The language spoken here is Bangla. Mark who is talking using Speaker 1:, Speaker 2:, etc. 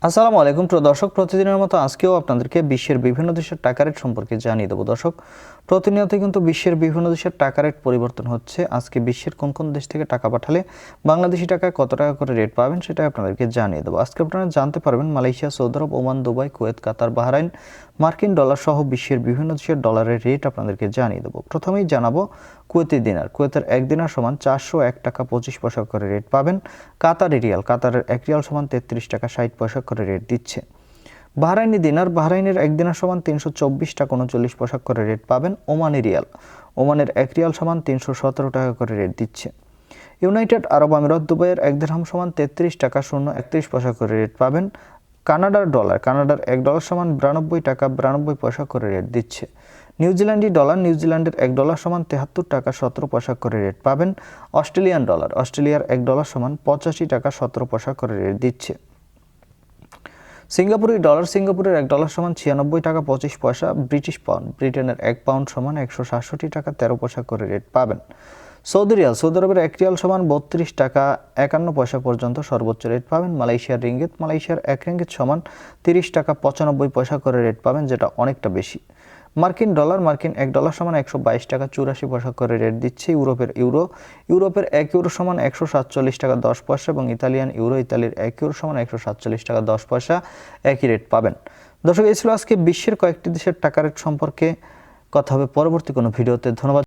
Speaker 1: আসসালামু আলাইকুম প্রিয় দর্শক, প্রতিদিনের মতো আজকেও আপনাদেরকে বিশ্বের বিভিন্ন দেশের টাকা রেট সম্পর্কে জানিয়ে দেবো। দর্শক, প্রতিনিয়ত কিন্তু বিশ্বের বিভিন্ন দেশের টাকা রেট পরিবর্তন হচ্ছে। আজকে বিশ্বের কোন কোন দেশ থেকে টাকা পাঠালে বাংলাদেশি টাকায় কত টাকা করে রেট পাবেন সেটা আপনাদেরকে জানিয়ে দেবো। আজকে আপনারা জানতে পারবেন মালয়েশিয়া, সৌদি আরব, ওমান, দুবাই, কুয়েত, কাতার, বাহরাইন, মার্কিন ডলার সহ বিশ্বের বিভিন্ন দেশের ডলারের রেট আপনাদেরকে জানিয়ে দেবো। প্রথমেই জানাবো কুয়েতি দিনার। কুয়েতের 1 দিনার সমান 401 টাকা 25 পয়সা করে রেট পাবেন। কাতারি রিয়াল, কাতারের 1 রিয়াল সমান 33 টাকা 60 পয়সা করে রেট দিচ্ছে। বাহরাইনি দিনার, বাহরাইনের 1 দিনার সমান 324 টাকা 39 পয়সা করে রেট পাবেন। ওমানি রিয়াল, ওমানের 1 রিয়াল সমান 317 টাকা করে রেট দিচ্ছে। ইউনাইটেড আরব আমিরাত, দুবাইয়ের 1 দিরহাম সমান 33 টাকা 031 পয়সা করে রেট পাবেন। কানাডার ডলার, কানাডার 1 ডলার সমান 92 টাকা 92 পয়সা করে রেট দিচ্ছে। নিউজিল্যান্ডি ডলার, নিউজিল্যান্ডের 1 ডলার সমান 73 টাকা 17 পয়সা করে রেট পাবেন। অস্ট্রেলিয়ান ডলার, অস্ট্রেলিয়ার 1 ডলার সমান 85 টাকা 17 পয়সা করে রেট দিচ্ছে। সিঙ্গাপুরি ডলার, সিঙ্গাপুরের 1 ডলার সমান 96 টাকা 25 পয়সা। ব্রিটিশ পাউন্ড, ব্রিটেনের 1 পাউন্ড সমান 167 টাকা 13 পয়সা করে রেট পাবেন। সৌদি রিয়াল, সৌদি আরবের 1 রিয়াল সমান 32 টাকা 51 পয়সা পর্যন্ত সর্বোচ্চ রেট পাবেন। মালয়েশিয়ার রিঙ্গিত, মালয়েশিয়ার 1 রিঙ্গিত সমান 30 টাকা 95 পয়সা করে রেট পাবেন, যেটা অনেকটা বেশি। মার্কিন ডলার, মার্কিন 1 ডলার সমান 122 টাকা 84 পয়সা করে রেট দিচ্ছে। ইউরোপের ইউরো, ইউরোপের 1 ইউরো সমান 147 টাকা 10 পয়সা এবং ইতালিয়ান ইউরো, ইতালির 1 ইউরো সমান 147 টাকা 10 পয়সা একই রেট পাবেন। দর্শক, এই ছিল আজকে বিশ্বের কয়েকটি দেশের টাকা রেট সম্পর্কে। কথা হবে পরবর্তী কোনো ভিডিওতে। ধন্যবাদ।